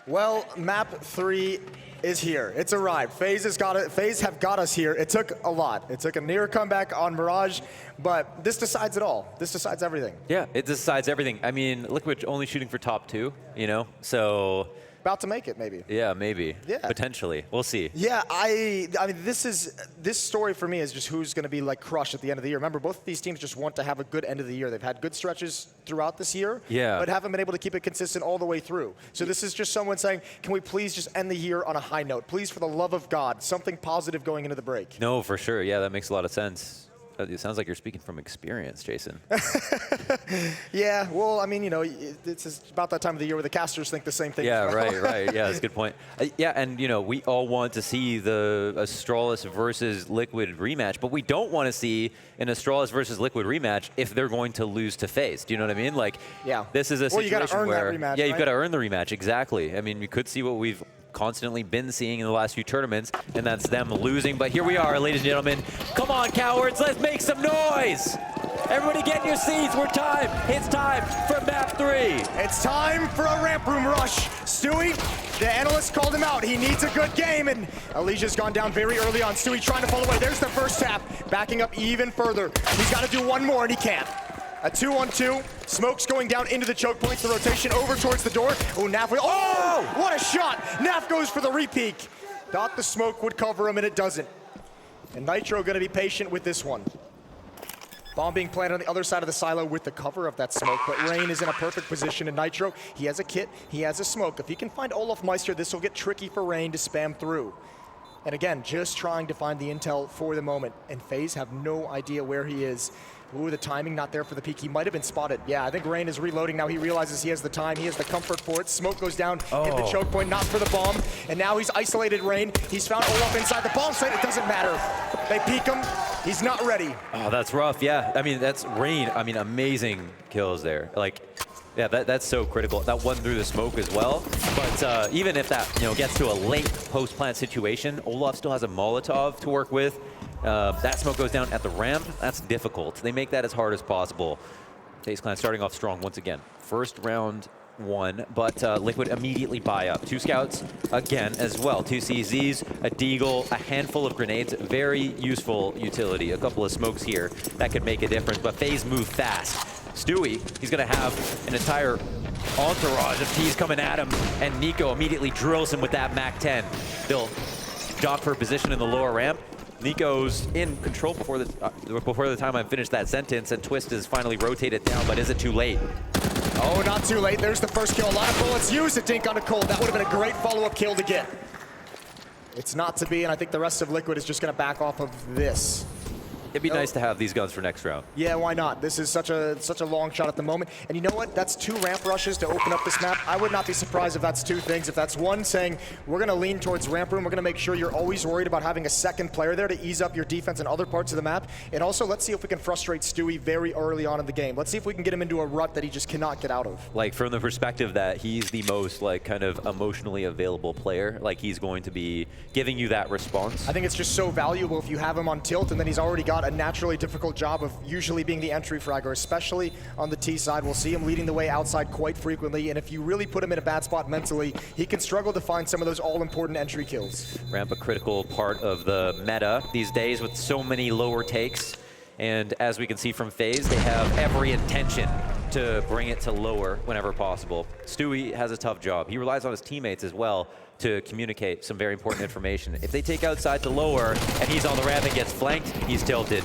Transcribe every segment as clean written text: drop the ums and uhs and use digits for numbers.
Well, map 3 is here. It's arrived. FaZe have got us here. It took a lot. It took a near comeback on Mirage, but this decides it all. This decides everything. Yeah, it decides everything. I mean, Liquid only shooting for top 2, you know, so. About to make it, maybe. Yeah, maybe. Yeah. Potentially. We'll see. Yeah, I mean, this story for me is just who's going to be like crushed at the end of the year. Remember, both of these teams just want to have a good end of the year. They've had good stretches throughout this year, but haven't been able to keep it consistent all the way through. So this is just someone saying, can we please just end the year on a high note? Please, for the love of God, something positive going into the break. No, for sure. Yeah, that makes a lot of sense. It sounds like you're speaking from experience, Jason. Yeah, well, I mean, you know, it's about that time of the year where the casters think the same thing. Yeah, right. Yeah, that's a good point. Yeah, and, you know, we all want to see the Astralis versus Liquid rematch, but we don't want to see an Astralis versus Liquid rematch if they're going to lose to FaZe. Do you know what I mean? Like, this is a situation you gotta earn where, that rematch, yeah, you've got to earn the rematch, exactly. I mean, you could see what we've constantly been seeing in the last few tournaments, and that's them losing. But here we are, ladies and gentlemen. Come on, cowards, let's make some noise! Everybody get in your seats, it's time for map 3. It's time for a ramp room rush. Stewie, the analyst called him out. He needs a good game, and Alicia's gone down very early on. Stewie trying to fall away. There's the first tap, backing up even further. He's got to do one more, and he can't. A 2-on-2. Smoke's going down into the choke points. The rotation over towards the door. Oh, NAVI. Oh, what a shot. Nav goes for the repeak. Thought the smoke would cover him, and it doesn't. And Nitro going to be patient with this one. Bomb being planted on the other side of the silo with the cover of that smoke, but Rain is in a perfect position, and Nitro, he has a kit, he has a smoke. If he can find Olaf Meister, this will get tricky for Rain to spam through. And again, just trying to find the intel for the moment, and FaZe have no idea where he is. Ooh, the timing not there for the peek. He might have been spotted. Yeah, I think Rain is reloading now. He realizes he has the time. He has the comfort for it. Smoke goes down in the choke point, not for the bomb. And now he's isolated Rain. He's found Olaf inside the bomb site. It doesn't matter. They peek him. He's not ready. Oh, that's rough. Yeah, I mean, that's Rain. I mean, amazing kills there. Like, yeah, that's so critical. That one through the smoke as well. But even if that, you know, gets to a late post-plant situation, Olaf still has a Molotov to work with. That smoke goes down at the ramp. That's difficult. They make that as hard as possible. FaZe Clan starting off strong once again. First round won, but Liquid immediately buy up. 2 scouts again as well. 2 CZs, a deagle, a handful of grenades. Very useful utility. A couple of smokes here that could make a difference, but FaZe move fast. Stewie, he's going to have an entire entourage of T's coming at him, and Nico immediately drills him with that MAC-10. They'll jock for position in the lower ramp. Nico's in control before the time I finished that sentence, and Twist is finally rotated down, but is it too late? Oh, not too late. There's the first kill. A lot of bullets used to dink on a Cold. That would have been a great follow-up kill to get. It's not to be, and I think the rest of Liquid is just going to back off of this. It'd be nice to have these guns for next round. Yeah, why not? This is such a long shot at the moment. And you know what? That's 2 ramp rushes to open up this map. I would not be surprised if that's 2 things. If that's one saying, we're going to lean towards ramp room, we're going to make sure you're always worried about having a second player there to ease up your defense in other parts of the map. And also, let's see if we can frustrate Stewie very early on in the game. Let's see if we can get him into a rut that he just cannot get out of. Like, from the perspective that he's the most, like, kind of emotionally available player, like, he's going to be giving you that response. I think it's just so valuable if you have him on tilt, and then he's already got a naturally difficult job of usually being the entry fragger, especially on the T side. We'll see him leading the way outside quite frequently, and if you really put him in a bad spot mentally, he can struggle to find some of those all-important entry kills. Ramp a critical part of the meta these days with so many lower takes, and as we can see from FaZe, they have every intention to bring it to lower whenever possible. Stewie has a tough job. He relies on his teammates as well to communicate some very important information. If they take outside to lower and he's on the ramp and gets flanked, he's tilted.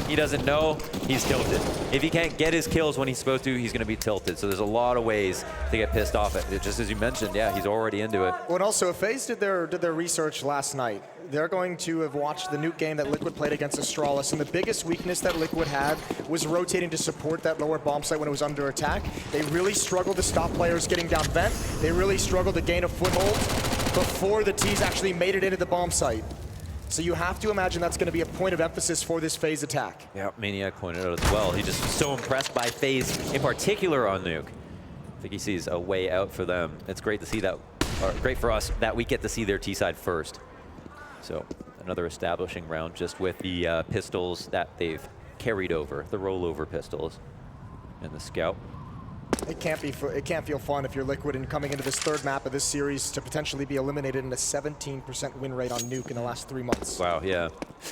He doesn't know, he's tilted. If he can't get his kills when he's supposed to, he's going to be tilted. So there's a lot of ways to get pissed off at it. Just as you mentioned, yeah, he's already into it. Well, and also, if FaZe did their research last night, they're going to have watched the Nuke game that Liquid played against Astralis, and the biggest weakness that Liquid had was rotating to support that lower bomb site when it was under attack. They really struggled to stop players getting down vent. They really struggled to gain a foothold before the T's actually made it into the bomb site. So you have to imagine that's going to be a point of emphasis for this FaZe attack. Yeah, Maniac pointed out as well. He's just so impressed by FaZe, in particular on Nuke. I think he sees a way out for them. It's great to see that, or great for us that we get to see their T side first. So another establishing round just with the pistols that they've carried over, the rollover pistols. And the scout It can't feel fun if you're Liquid and coming into this third map of this series to potentially be eliminated in a 17% win rate on Nuke in the last 3 months. Wow, yeah.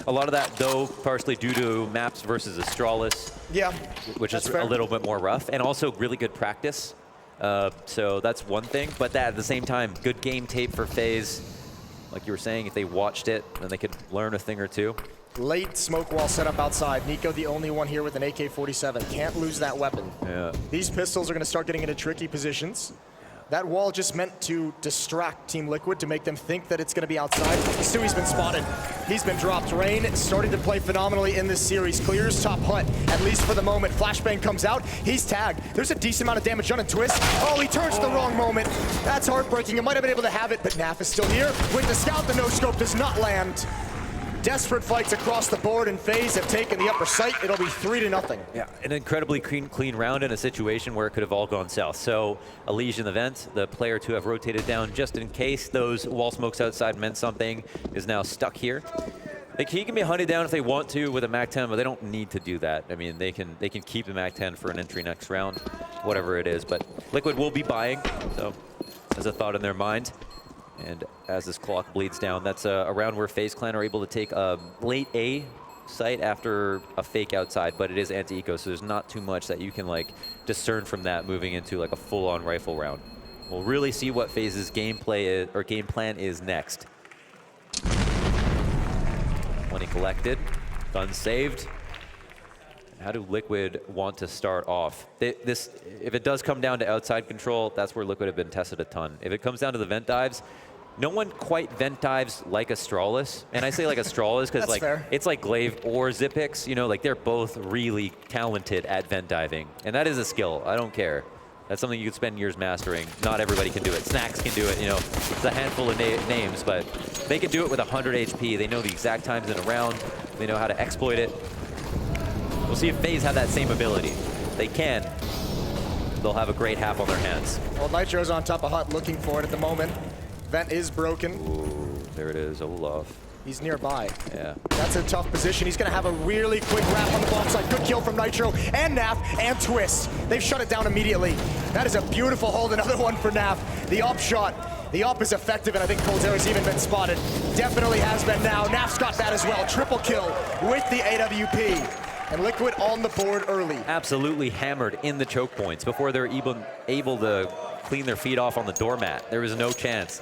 A lot of that, though, partially due to maps versus Astralis. Yeah, which is a little bit more rough, and also really good practice. So that's one thing. But that at the same time, good game tape for FaZe. Like you were saying, if they watched it, then they could learn a thing or two. Late smoke wall set up outside. Nico the only one here with an AK-47. Can't lose that weapon. Yeah. These pistols are going to start getting into tricky positions. That wall just meant to distract Team Liquid, to make them think that it's going to be outside. Stewie's been spotted. He's been dropped. Rain starting to play phenomenally in this series. Clears top hut, at least for the moment. Flashbang comes out. He's tagged. There's a decent amount of damage done in Twist. Oh, he turns the wrong moment. That's heartbreaking. He might have been able to have it, but NAF is still here. With the scout, the no-scope does not land. Desperate fights across the board, and FaZe have taken the upper site. It'll be 3-0. Yeah, an incredibly clean round in a situation where it could have all gone south. So Elimination event, the player to have rotated down just in case those wall smokes outside meant something, is now stuck here. He can be hunted down if they want to with a MAC-10, but they don't need to do that. I mean, they can keep the MAC-10 for an entry next round, whatever it is. But Liquid will be buying, so as a thought in their mind. And as this clock bleeds down, that's a round where FaZe Clan are able to take a late A site after a fake outside, but it is anti-eco, so there's not too much that you can like discern from that moving into like a full-on rifle round. We'll really see what FaZe's gameplay is, or game plan is next. Money collected, gun saved. How do Liquid want to start off? If it does come down to outside control, that's where Liquid have been tested a ton. If it comes down to the vent dives, no one quite vent dives like Astralis. And I say like Astralis because like it's like Glaive or Zipix, you know, like they're both really talented at vent diving. And that is a skill, I don't care. That's something you could spend years mastering. Not everybody can do it. Snacks can do it, you know. It's a handful of names, but they can do it with 100 HP. They know the exact times in a round. They know how to exploit it. We'll see if FaZe have that same ability. If they can, they'll have a great half on their hands. Well, Nitro's on top of hut looking for it at the moment. Vent is broken. Ooh, there it is, Olaf. He's nearby. Yeah. That's a tough position. He's going to have a really quick wrap on the bomb side. Good kill from Nitro and NAF and Twist. They've shut it down immediately. That is a beautiful hold. Another one for NAF. The up shot. The up is effective, and I think Coldzera's even been spotted. Definitely has been now. NAF's got that as well. Triple kill with the AWP. And Liquid on the board early. Absolutely hammered in the choke points before they're able to clean their feet off on the doormat. There was no chance.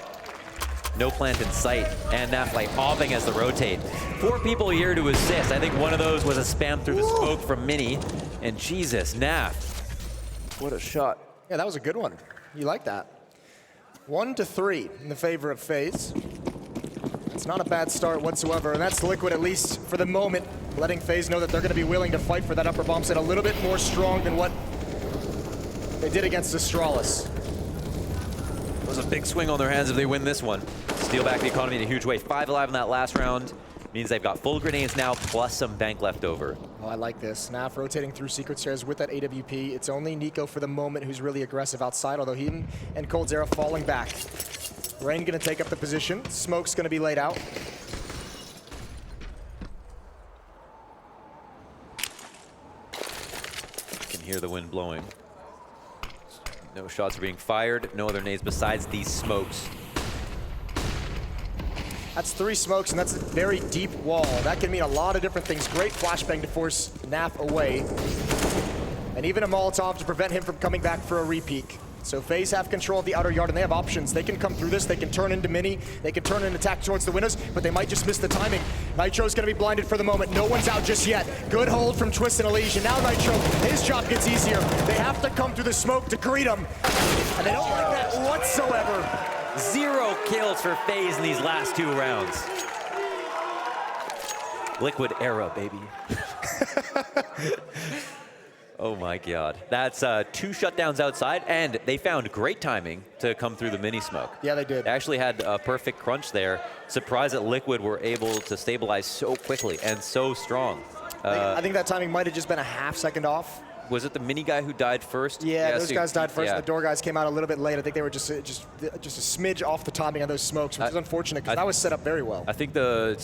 No plant in sight, and NAF like offing as the rotate. 4 people here to assist. I think one of those was a spam through the smoke from Mini. And Jesus, NAF. What a shot. Yeah, that was a good one. You like that. 1-3 in the favor of FaZe. It's not a bad start whatsoever, and that's Liquid, at least for the moment, letting FaZe know that they're going to be willing to fight for that upper bomb set a little bit more strong than what they did against Astralis. It was a big swing on their hands if they win this one. Steal back the economy in a huge way. 5 alive in that last round. Means they've got full grenades now, plus some bank left over. Oh, I like this. NAF rotating through secret stairs with that AWP. It's only Nico for the moment who's really aggressive outside, although he and Coldzera falling back. Rain gonna take up the position. Smoke's gonna be laid out. You can hear the wind blowing. No shots are being fired. No other nades besides these smokes. That's 3 smokes, and that's a very deep wall. That can mean a lot of different things. Great flashbang to force NAF away. And even a Molotov to prevent him from coming back for a repeak. So FaZe have control of the outer yard, and they have options. They can come through this, they can turn into Mini, they can turn and attack towards the windows, but they might just miss the timing. Nitro's gonna be blinded for the moment. No one's out just yet. Good hold from Twist and Elimination. Now Nitro, his job gets easier. They have to come through the smoke to greet him. And they don't like that whatsoever. 0 kills for FaZe in these last 2 rounds. Liquid era, baby. Oh my God. That's 2 shutdowns outside, and they found great timing to come through the mini smoke. Yeah, they did. They actually had a perfect crunch there. Surprised that Liquid were able to stabilize so quickly and so strong. I think that timing might have just been a half second off. was it the mini guy who died first? Yeah, those guys died first. Yeah. And the door guys came out a little bit late. I think they were just a smidge off the timing on those smokes, which is unfortunate because that was set up very well. I think the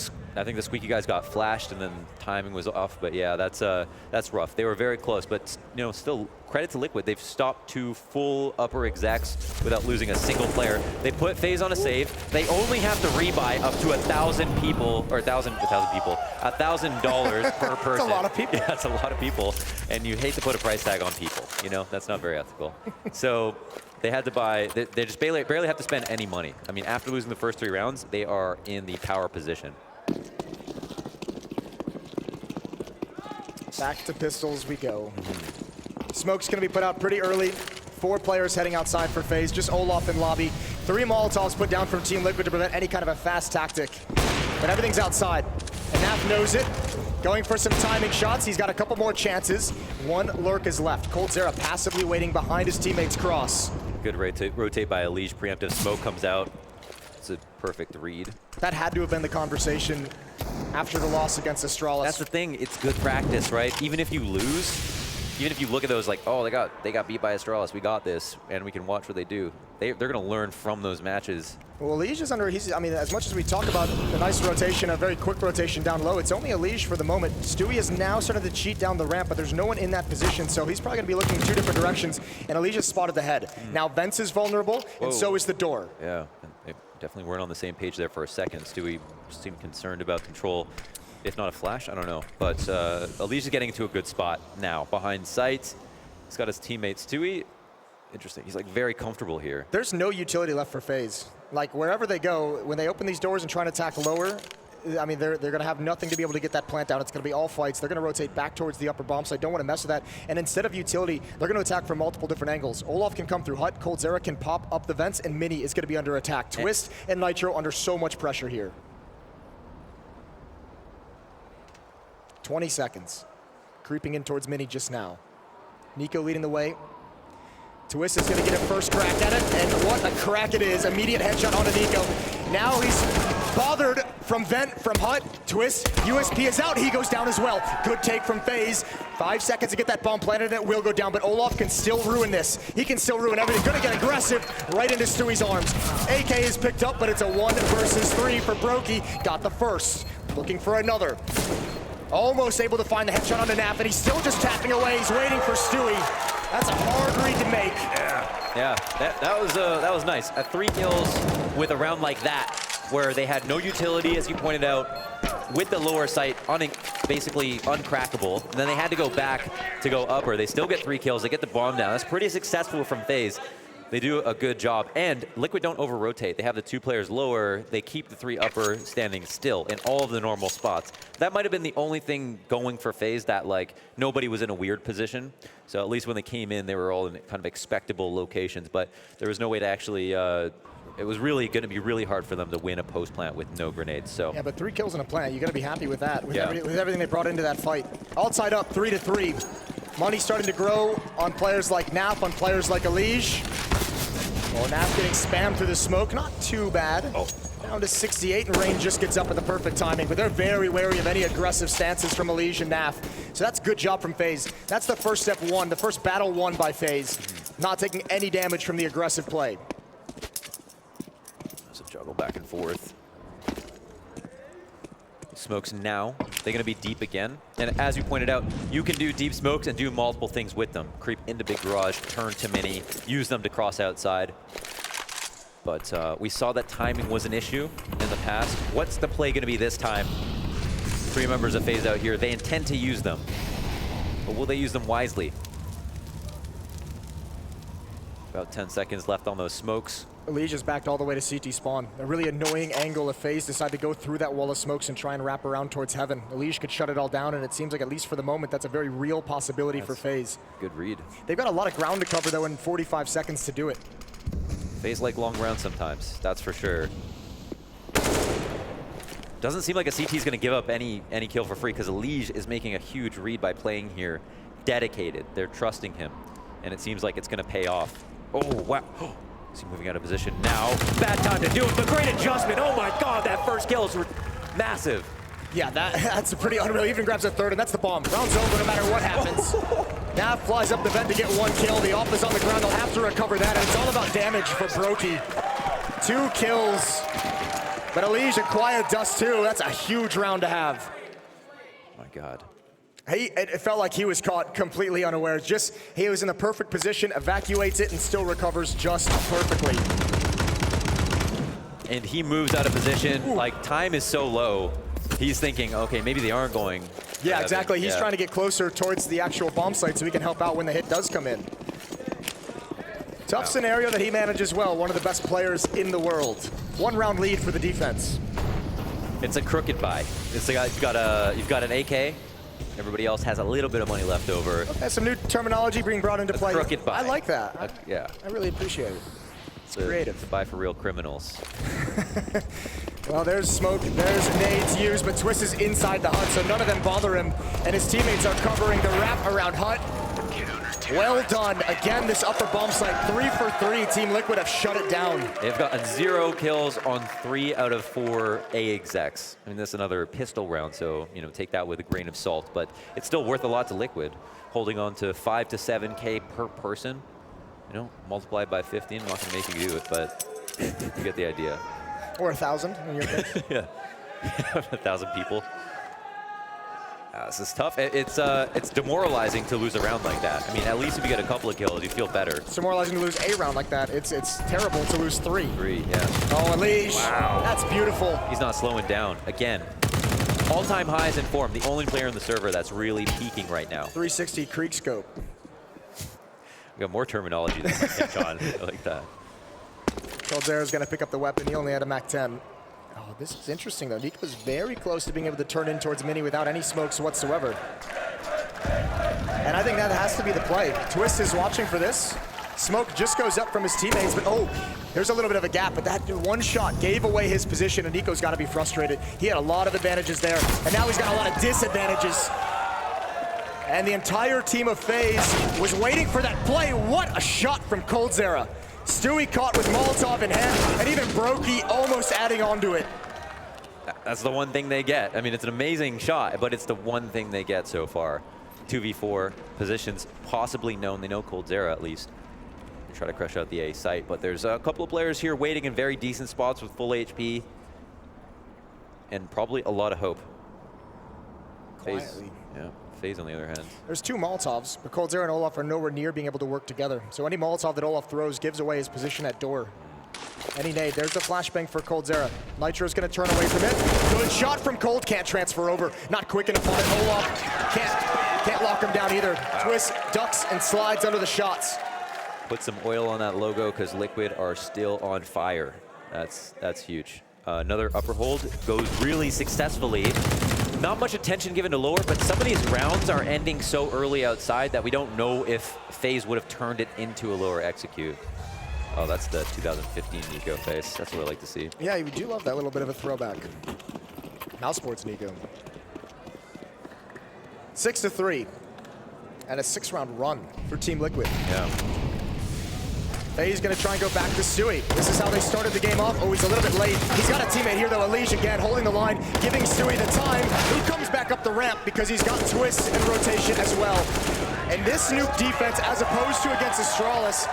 squeaky guys got flashed and then timing was off. But yeah, that's rough. They were very close, but still credit to Liquid. They've stopped 2 full upper execs without losing a single player. They put Faze on a save. They only have to rebuy up to 1,000 people, or $1,000 per person. That's a lot of people. Yeah, that's a lot of people. And you hate to put a price tag on people. That's not very ethical. So they had to buy, they just barely have to spend any money. I mean, after losing the first 3 rounds, they are in the power position. Back to pistols we go. Smoke's going to be put out pretty early. 4 players heading outside for Faze, just Olaf in lobby. 3 Molotovs put down from Team Liquid to prevent any kind of a fast tactic. But everything's outside. And Naf knows it. Going for some timing shots. He's got a couple more chances. 1 lurk is left. coldzera passively waiting behind his teammate's cross. Good rotate by Elige. Preemptive smoke comes out. It's a perfect read. That had to have been the conversation after the loss against ASTRALIS. That's the thing. It's good practice, right? Even if you lose, even if you look at those like, oh, they got beat by ASTRALIS, we got this, and we can watch what they do. They're going to learn from those matches. Well, Elige is under, I mean, as much as we talk about the nice rotation, a very quick rotation down low, it's only Elige for the moment. Stewie is now starting to cheat down the ramp, but there's no one in that position, so he's probably going to be looking in 2 different directions, and Elige has spotted the head. Now Vents is vulnerable, and so is the door. Yeah, and they definitely weren't on the same page there for a second. Stewie seemed concerned about control. If not a flash, I don't know. But Elige is getting into a good spot now. Behind sight, he's got his teammate Stewie. Interesting, he's like very comfortable here. There's no utility left for Faze. Like wherever they go, when they open these doors and try to attack lower, I mean, they're going to have nothing to be able to get that plant down. It's going to be all fights. They're going to rotate back towards the upper bomb site. Don't want to mess with that. And instead of utility, they're going to attack from multiple different angles. Olaf can come through hut. coldzera can pop up the vents, and Mini is going to be under attack. Twist and Nitro under so much pressure here. 20 seconds. Creeping in towards Mini just now. Nico leading the way. Twist is going to get a first crack at it, and what a crack it is. Immediate headshot onto Nico. Now he's bothered from vent, from hut. Twist, USP is out. He goes down as well. Good take from Faze. 5 seconds to get that bomb planted, and it will go down, but Olaf can still ruin this. He can still ruin everything. Going to get aggressive right into Stewie's arms. AK is picked up, but it's a 1 versus 3 for Brokey. Got the first. Looking for another. Almost able to find the headshot on the Naf, and he's still just tapping away. He's waiting for Stewie. That's a hard read to make. Yeah, that was nice. 3 kills with a round like that, where they had no utility, as you pointed out, with the lower sight, basically uncrackable. And then they had to go back to go upper. They still get 3 kills. They get the bomb down. That's pretty successful from Faze. They do a good job. And Liquid don't over-rotate. They have the 2 players lower. They keep the 3 upper standing still in all of the normal spots. That might have been the only thing going for Faze, that like nobody was in a weird position. So at least when they came in, they were all in kind of expectable locations. But there was no way to actually, it was really going to be really hard for them to win a post plant with no grenades. So yeah, but 3 kills in a plant, you got to be happy with that. With everything they brought into that fight. Outside up, 3-3. Money starting to grow on players like Naf, on players like Elige. Well, Naf getting spammed through the smoke, not too bad. Down to 68, and Rain just gets up at the perfect timing, but they're very wary of any aggressive stances from Elige and Naf. So that's good job from Faze. That's the first step won, the first battle won by Faze. Not taking any damage from the aggressive play. There's a juggle back and forth. Smokes now. They're going to be deep again. And as you pointed out, you can do deep smokes and do multiple things with them. Creep into big garage, turn to mini, use them to cross outside. But we saw that timing was an issue in the past. What's the play going to be this time? 3 members of Faze out here. They intend to use them. But will they use them wisely? About 10 seconds left on those smokes. Elige is backed all the way to CT spawn. A really annoying angle if Faze decide to go through that wall of smokes and try and wrap around towards heaven. Elige could shut it all down, and it seems like, at least for the moment, that's a very real possibility for Faze. Good read. They've got a lot of ground to cover, though, in 45 seconds to do it. Faze like long rounds sometimes, that's for sure. Doesn't seem like a CT is going to give up any kill for free, because Elige is making a huge read by playing here. Dedicated. They're trusting him, and it seems like it's going to pay off. Oh, wow. Is he moving out of position now? Bad time to do it. The great adjustment. Oh my God, that first kill is massive. Yeah, that's a pretty unreal. He even grabs a third, and that's the bomb. Round's over no matter what happens. Nav flies up the vent to get 1 kill. The off is on the ground. They'll have to recover that, and it's all about damage for Brokey. 2 kills. But Elige, a quiet dust too. That's a huge round to have. Oh my God. It felt like he was caught completely unaware. Just, he was in the perfect position, evacuates it, and still recovers just perfectly. And he moves out of position. Ooh. Like, time is so low. He's thinking, okay, maybe they aren't going. Yeah, exactly. He's trying to get closer towards the actual bomb site so he can help out when the hit does come in. Tough scenario that he manages well. One of the best players in the world. 1 round lead for the defense. It's a crooked buy. It's like you've got an AK. Everybody else has a little bit of money left over. That's some new terminology being brought into play. Crooked buy. I like that. Yeah. I really appreciate it. It's creative. It's a buy for real criminals. Well, there's smoke, there's nades used, but Twist is inside the hut, so none of them bother him, and his teammates are covering the wrap around hut. Well done. Again, this upper bomb site, 3 for 3. Team Liquid have shut it down. They've gotten 0 kills on 3 out of 4 A execs. I mean, that's another pistol round, so, you know, take that with a grain of salt, but it's still worth a lot to Liquid. Holding on to 5 to 7K per person. You know, multiplied by 15. I'm not going to make you do it, but you get the idea. Or 1,000 in your case. Yeah. 1,000 people. This is tough. It's demoralizing to lose a round like that. I mean, at least if you get a couple of kills, you feel better. It's demoralizing to lose a round like that. It's terrible to lose 3. 3, yeah. Oh, Elige. Wow. That's beautiful. He's not slowing down. Again, all-time highs in form. The only player in the server that's really peaking right now. 360 creek scope. We got more terminology than John. I like that. Coldzera's going to pick up the weapon. He only had a MAC-10. Oh, this is interesting, though. Nico was very close to being able to turn in towards Mini without any smokes whatsoever. And I think that has to be the play. Twist is watching for this. Smoke just goes up from his teammates, but oh, there's a little bit of a gap, but that one shot gave away his position, and Nico's got to be frustrated. He had a lot of advantages there, and now he's got a lot of disadvantages. And the entire team of FaZe was waiting for that play. What a shot from Coldzera. Stewie caught with Molotov in hand, and even Brokey almost adding on to it. That's the one thing they get. I mean, it's an amazing shot, but it's the one thing they get so far. 2v4 positions possibly known. They know Coldzera at least. They try to crush out the A site, but there's a couple of players here waiting in very decent spots with full HP. And probably a lot of hope. Quietly. Yeah. Faze on the other hand. There's 2 Molotovs, but Coldzera and Olaf are nowhere near being able to work together. So any Molotov that Olaf throws gives away his position at door. Any nade. There's the flashbang for Coldzera. Nitro's going to turn away from it. Good shot from Cold. Can't transfer over. Not quick enough on it. Olaf can't lock him down either. Wow. Twist ducks and slides under the shots. Put some oil on that logo because Liquid are still on fire. That's huge. Another upper hold goes really successfully. Not much attention given to lower, but some of these rounds are ending so early outside that we don't know if FaZe would have turned it into a lower execute. Oh, that's the 2015 Nico face. That's what I like to see. Yeah, you do love that little bit of a throwback. Mouse Sports Nico. 6-3. And a 6-round run for Team Liquid. Yeah. FaZe gonna try and go back to Stewie. This is how they started the game off. Oh, he's a little bit late. He's got a teammate here though, Elige again, holding the line, giving Stewie the time, who comes back up the ramp because he's got Twist in rotation as well. And this Nuke defense, as opposed to against ASTRALIS,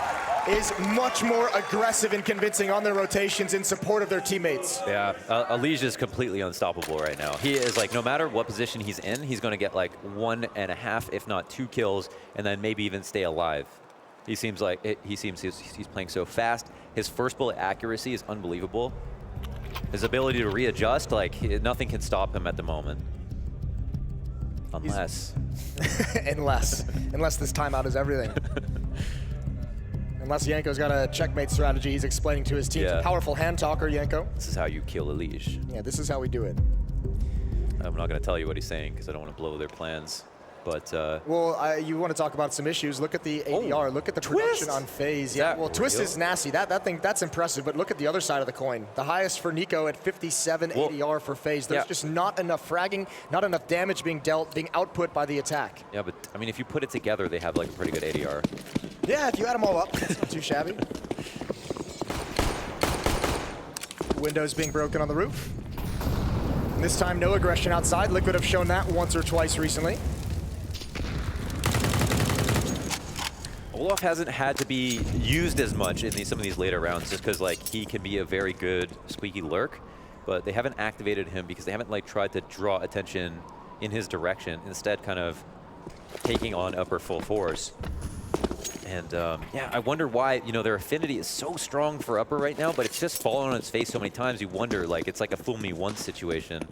is much more aggressive and convincing on their rotations in support of their teammates. Yeah, Elige is completely unstoppable right now. He is like, no matter what position he's in, he's gonna get like 1.5, if not 2 kills, and then maybe even stay alive. He seems like he's playing so fast. His first bullet accuracy is unbelievable. His ability to readjust, like nothing can stop him at the moment. Unless. Unless this timeout is everything. Unless Yanko's got a checkmate strategy he's explaining to his team. Yeah. Powerful hand talker, Yanko. This is how you kill Elige. Yeah, this is how we do it. I'm not going to tell you what he's saying because I don't want to blow their plans. But well, you want to talk about some issues? Look at the ADR. Look at the production on FaZe. Yeah, well, Twist is nasty. That's impressive. But look at the other side of the coin. The highest for Nico at 57 ADR for FaZe. There's just not enough fragging, not enough damage being dealt, being output by the attack. Yeah, but I mean, if you put it together, they have like a pretty good ADR. Yeah, if you add them all up, it's not too shabby. Windows being broken on the roof. And this time, no aggression outside. Liquid have shown that once or twice recently. Olaf hasn't had to be used as much in some of these later rounds just because like he can be a very good squeaky lurk, but they haven't activated him because they haven't like tried to draw attention in his direction, instead kind of taking on upper full force. And yeah, I wonder why, you know, their affinity is so strong for upper right now, but it's just fallen on its face so many times. You wonder, like, it's like a fool me once situation.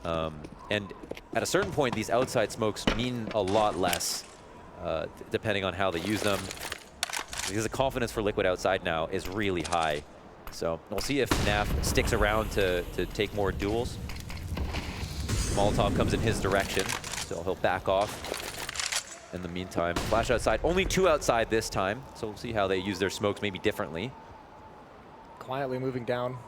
And at a certain point, these outside smokes mean a lot less, depending on how they use them. Because the confidence for Liquid outside now is really high. So we'll see if NAF sticks around to take more duels. Molotov comes in his direction, so he'll back off. In the meantime, flash outside. Only 2 outside this time, so we'll see how they use their smokes maybe differently. Quietly moving down.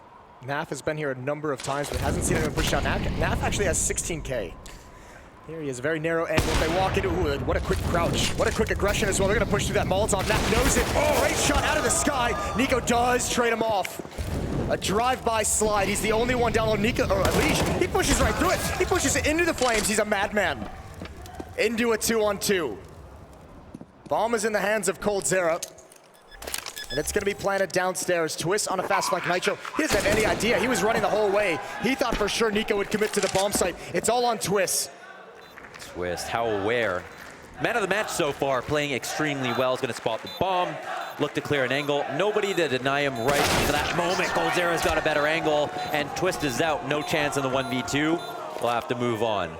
NAF has been here a number of times, but hasn't seen anyone push down. NAF actually has 16K. Here he is, a very narrow angle. If they walk into, ooh, what a quick crouch. What a quick aggression as well. They're going to push through that Molotov. NAF knows it. Oh, great shot out of the sky. Nico does trade him off. A drive-by slide. He's the only one down low. Nico, or Elish, he pushes right through it. He pushes it into the flames. He's a madman. Into a 2-on-2. Bomb is in the hands of coldzera. And it's going to be planted downstairs. Twist on a fast flank Nitro. He doesn't have any idea. He was running the whole way. He thought for sure Nico would commit to the bomb site. It's all on Twist. Twist, how aware. Man of the match so far, playing extremely well. Is going to spot the bomb, look to clear an angle. Nobody to deny him right for that moment. coldzera's got a better angle, and Twist is out. No chance in the 1v2. We'll have to move on.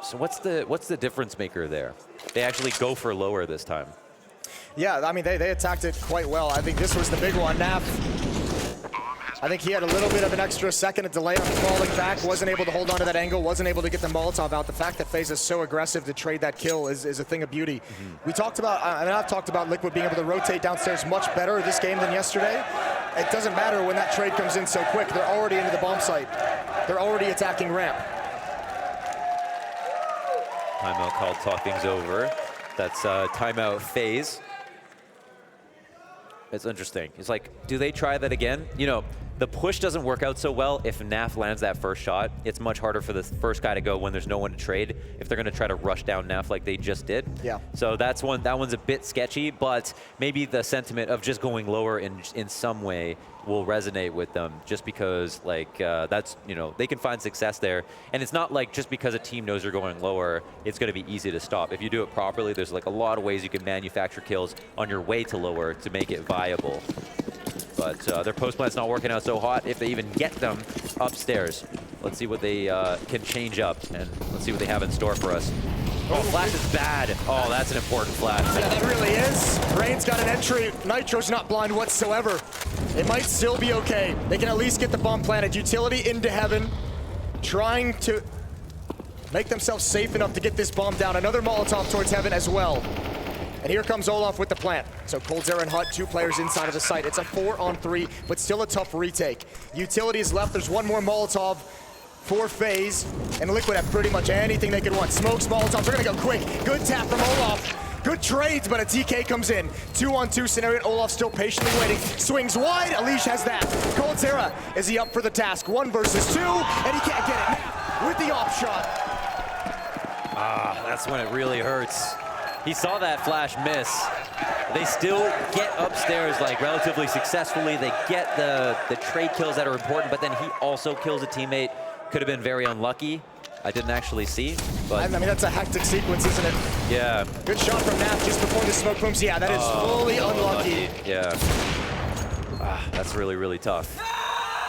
So what's the difference maker there? They actually go for lower this time. Yeah, I mean, they attacked it quite well. I think this was the big one. NAF, I think he had a little bit of an extra second of delay on falling back, wasn't able to hold on to that angle, wasn't able to get the Molotov out. The fact that Faze is so aggressive to trade that kill is a thing of beauty. We talked about, and I've talked about Liquid being able to rotate downstairs much better this game than yesterday. It doesn't matter when that trade comes in so quick. They're already into the bomb site. They're already attacking ramp. Timeout called, talk things over. That's timeout Faze. It's interesting. It's like, do they try that again? You know, the push doesn't work out so well if NAF lands that first shot. It's much harder for the first guy to go when there's no one to trade if they're going to try to rush down NAF like they just did. Yeah. So that one's a bit sketchy, but maybe the sentiment of just going lower in some way will resonate with them, just because like that's, you know, they can find success there. And it's not like just because a team knows you're going lower, it's going to be easy to stop. If you do it properly, there's like a lot of ways you can manufacture kills on your way to lower to make it viable. But their post plant's not working out so hot if they even get them upstairs. Let's see what they can change up, and let's see what they have in store for us. Oh, flash is bad. Oh, that's an important flash. Yeah, that really is. Rain's got an entry. Nitro's not blind whatsoever. It might still be okay. They can at least get the bomb planted. Utility into heaven, trying to make themselves safe enough to get this bomb down. Another Molotov towards heaven as well. And here comes Olaf with the plant. So coldzera and Hut, 2 players inside of the site. It's a 4-on-3, but still a tough retake. Utility is left. There's one more Molotov for Faze, and Liquid have pretty much anything they could want. Smokes, Molotovs, they're gonna go quick. Good tap from Olaf. Good trades, but a TK comes in. 2-on-2 scenario, Olaf still patiently waiting. Swings wide, Elish has that. coldzera, is he up for the task? 1 versus 2, and he can't get it. With the off shot. Ah, that's when it really hurts. He saw that flash miss. They still get upstairs like relatively successfully. They get the trade kills that are important, but then he also kills a teammate. Could have been very unlucky. I didn't actually see, but I mean, that's a hectic sequence, isn't it? Yeah. Good shot from NAF just before the smoke booms. Yeah, that is fully unlucky. Yeah. That's really, really tough.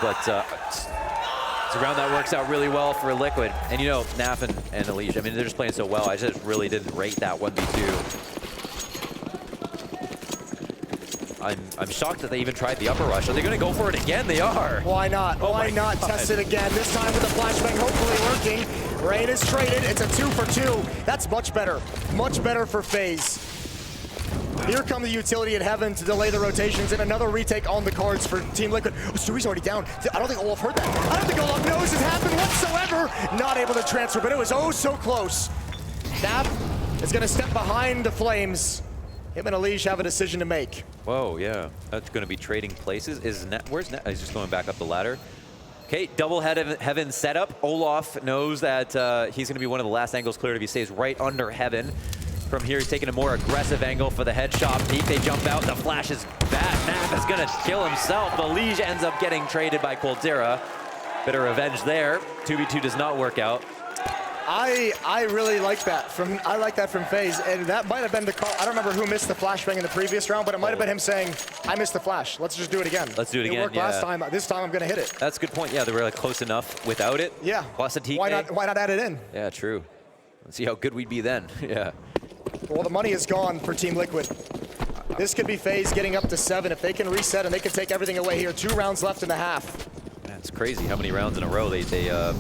But it's a round that works out really well for Liquid. And you know, NAF and Elish, I mean, they're just playing so well. I just really didn't rate that 1v2. I'm shocked that they even tried the upper rush. Are they going to go for it again? They are. Why not? Oh Why not test it again? This time with the flashbang hopefully working. Rain is traded. It's a 2 for 2. That's much better. Much better for FaZe. Here come the utility in heaven to delay the rotations, and another retake on the cards for Team Liquid. Oh, Stewie's already down. I don't think Olaf heard that. I don't think Olaf knows it happened whatsoever. Not able to transfer, but it was oh so close. NAV is going to step behind the flames. Him and Elish have a decision to make. Whoa, yeah. That's going to be trading places. Where's Net? He's just going back up the ladder. Okay, double heaven setup. Olaf knows that he's going to be one of the last angles cleared if he stays right under heaven. From here, he's taking a more aggressive angle for the headshot. Deep, they jump out. The flash is bad. Nav is going to kill himself. The Liege ends up getting traded by Coldzera. Bit of revenge there. 2v2 does not work out. I really like that from Faze, and that might have been the call. I don't remember who missed the flashbang in the previous round, but it might have been him saying, "I missed the flash. Let's just do it again." Let's do it again. It worked last time. This time I'm going to hit it. That's a good point. Yeah, they were like close enough without it. Yeah. Plus a TK. Why not add it in? Yeah, true. Let's see how good we'd be then. Yeah. Well, the money is gone for Team Liquid. This could be Faze getting up to 7 if they can reset and they can take everything away here. 2 rounds left in the half. It's crazy how many rounds in a row they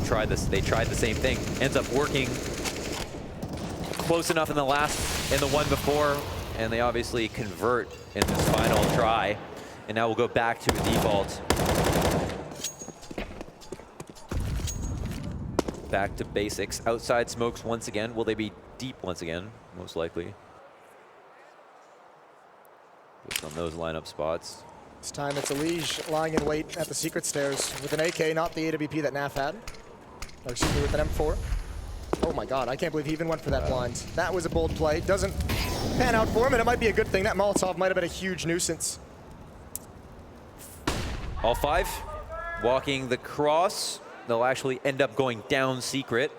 tried this. They tried the same thing. Ends up working close enough in the one before, and they obviously convert in this final try. And now we'll go back to a default. Back to basics. Outside smokes once again. Will they be deep once again? Most likely. Just on those lineup spots. This time it's Elige lying in wait at the secret stairs with an AK, not the AWP that NAF had. Or excuse me, with an M4. Oh my god, I can't believe he even went for that blind. That was a bold play. Doesn't pan out for him, and it might be a good thing. That Molotov might have been a huge nuisance. All 5 walking the cross. They'll actually end up going down secret.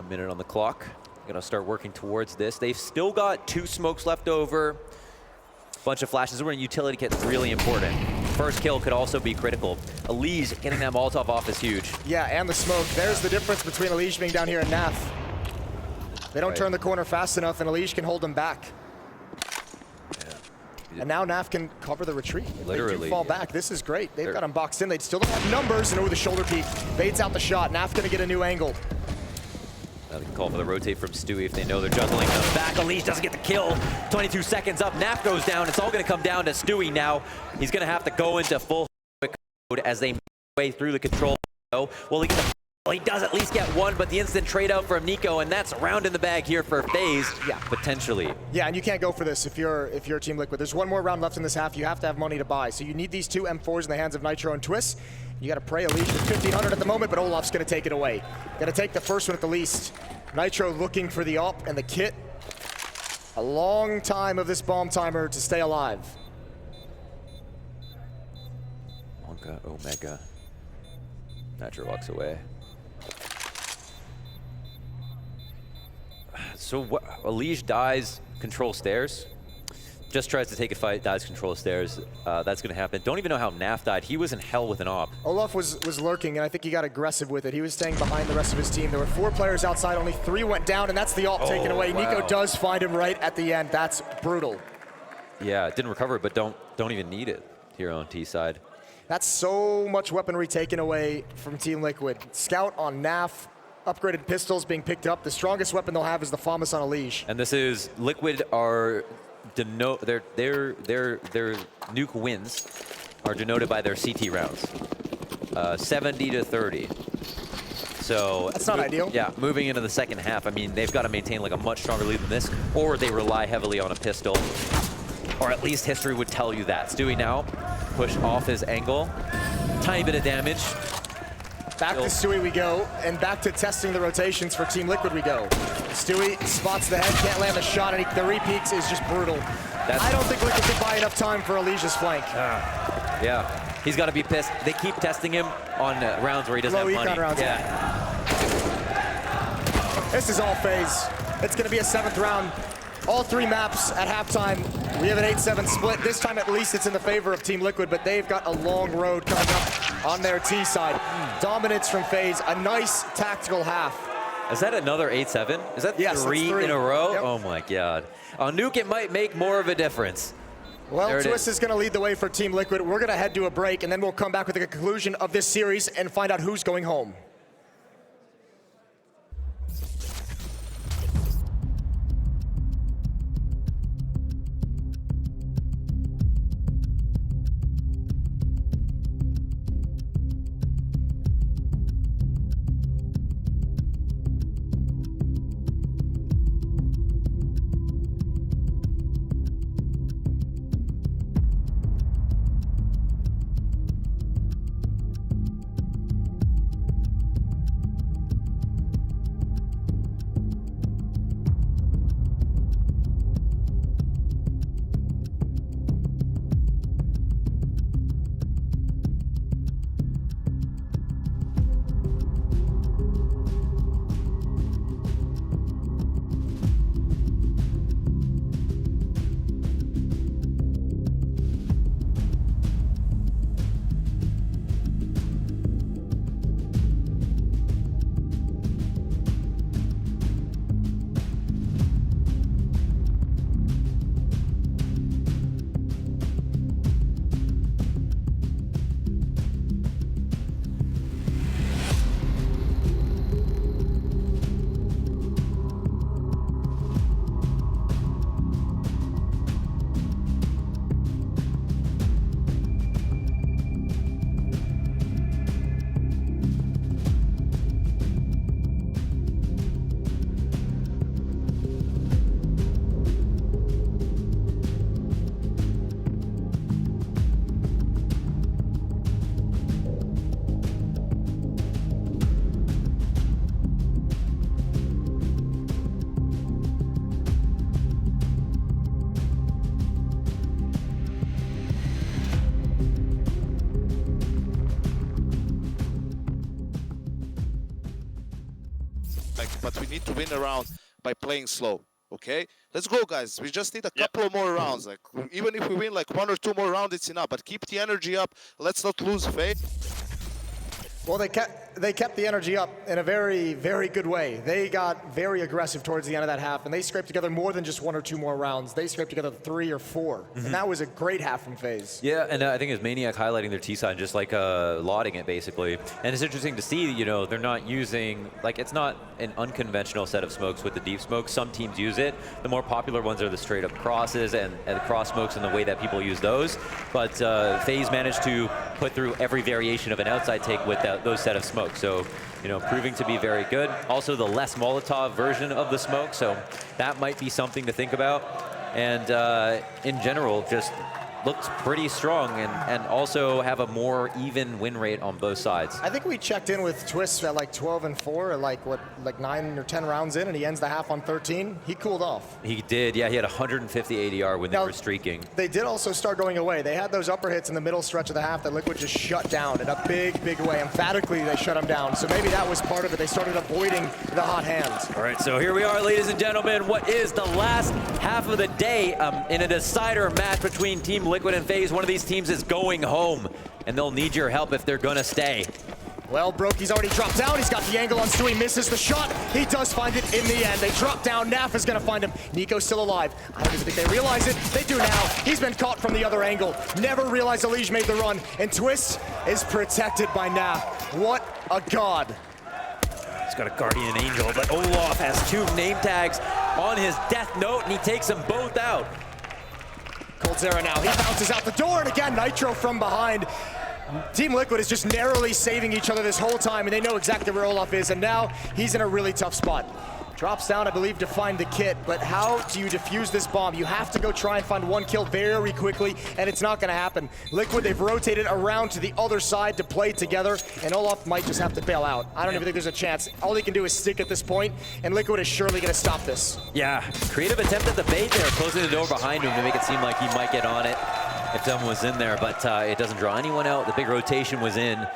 A minute on the clock. Gonna start working towards this. They've still got 2 smokes left over. Bunch of flashes. Where utility kit's really important. First kill could also be critical. Elige getting that Molotov off is huge. Yeah, and the smoke. There's the difference between Elige being down here and NAF. They don't turn the corner fast enough, and Elige can hold them back. And now NAF can cover the retreat. Literally. They do fall back. This is great. They've got him boxed in. They still don't have numbers. And over the shoulder peek. Baits out the shot. NAF going to get a new angle. They can call for the rotate from Stewie if they know they're juggling them back. Elige doesn't get the kill. 22 seconds up. NAF goes down. It's all going to come down to Stewie now. He's going to have to go into full mode as they make their way through the control. Will he get the... Well, he does at least get one, but the instant trade out from Nico, and that's a round in the bag here for Faze. Yeah, potentially. Yeah, and you can't go for this if you're Team Liquid. There's one more round left in this half. You have to have money to buy. So you need these 2 M4s in the hands of Nitro and Twist. You got to pray Elige with 1,500 at the moment, but Olaf's going to take it away. Got to take the first one at the least. Nitro looking for the AWP and the kit. A long time of this bomb timer to stay alive. Wonka, Omega. Nitro walks away. So Elige dies, control stairs. Just tries to take a fight, dies, control stairs. That's going to happen. Don't even know how NAF died. He was in hell with an AWP. Olaf was lurking, and I think he got aggressive with it. He was staying behind the rest of his team. There were 4 players outside, only 3 went down, and that's the AWP taken away. Wow. Nico does find him right at the end. That's brutal. Yeah, didn't recover it, but don't even need it here on T side. That's so much weaponry taken away from Team Liquid. Scout on NAF. Upgraded pistols being picked up. The strongest weapon they'll have is the FAMAS on Elige. And this is Liquid are their nuke wins are denoted by their CT rounds, 70-30. So that's not ideal. Yeah, moving into the second half, I mean they've got to maintain like a much stronger lead than this, or they rely heavily on a pistol, or at least history would tell you that. Stewie now push off his angle, tiny bit of damage. Back to Stewie we go, and back to testing the rotations for Team Liquid we go. Stewie spots the head, can't land the shot, and the repeats is just brutal. I don't think Liquid can buy enough time for Elige's flank. Yeah, he's got to be pissed. They keep testing him on rounds where he doesn't have money. Rounds. Yeah. This is all Faze. It's going to be a 7th round. All 3 maps at halftime. We have an 8-7 split. This time at least it's in the favor of Team Liquid, but they've got a long road coming up on their T side. Dominance from Faze, a nice tactical half. Is that another 8-7? Is that 3 in a row? Yep. Oh my God. On Nuke, it might make more of a difference. Well, Twist is going to lead the way for Team Liquid. We're going to head to a break, and then we'll come back with the conclusion of this series and find out who's going home. need to win a round by playing slow. Okay, let's go, guys. We just need a couple of more rounds. Like, even if we win like 1 or 2 more rounds, it's enough. But keep the energy up. Let's not lose faith. Well, they kept the energy up in a very, very good way. They got very aggressive towards the end of that half, and they scraped together more than just 1 or 2 more rounds. They scraped together 3 or 4, and that was a great half from FaZe. Yeah, and I think it's Maniac highlighting their T side, just like lauding it basically. And it's interesting to see, you know, they're not using, like, it's not an unconventional set of smokes with the deep smoke. Some teams use it. The more popular ones are the straight up crosses and the cross smokes and the way that people use those. But FaZe managed to put through every variation of an outside take with those set of smokes. So, you know, proving to be very good. Also the less Molotov version of the smoke, so that might be something to think about. And in general, just looks pretty strong and also have a more even win rate on both sides. I think we checked in with Twist at like 12 and 4, or like 9 or 10 rounds in, and he ends the half on 13. He cooled off. He did, yeah. He had 150 ADR when they were streaking. They did also start going away. They had those upper hits in the middle stretch of the half that Liquid just shut down in a big, big way. Emphatically, they shut him down. So maybe that was part of it. They started avoiding the hot hands. All right, so here we are, ladies and gentlemen. What is the last half of the day in a decider match between Team Liquid and FaZe? One of these teams is going home, and they'll need your help if they're gonna stay. Well, Broky's already dropped down. He's got the angle on Stewie, misses the shot. He does find it in the end. They drop down. NAF is gonna find him. Nico's still alive. I don't even think they realize it. They do now. He's been caught from the other angle. Never realized Elige made the run. And Twist is protected by NAF. What a god. He's got a Guardian Angel, but Olaf has 2 name tags on his death note, and he takes them both out. coldzera now, he bounces out the door, and again, Nitro from behind. Team Liquid is just narrowly saving each other this whole time, and they know exactly where Olaf is, and now he's in a really tough spot. Drops down, I believe, to find the kit, but how do you defuse this bomb? You have to go try and find 1 kill very quickly, and it's not gonna happen. Liquid, they've rotated around to the other side to play together, and Olaf might just have to bail out. I don't even think there's a chance. All he can do is stick at this point, and Liquid is surely gonna stop this. Yeah, creative attempt at the bait there, closing the door behind him to make it seem like he might get on it if someone was in there, but it doesn't draw anyone out. The big rotation was in.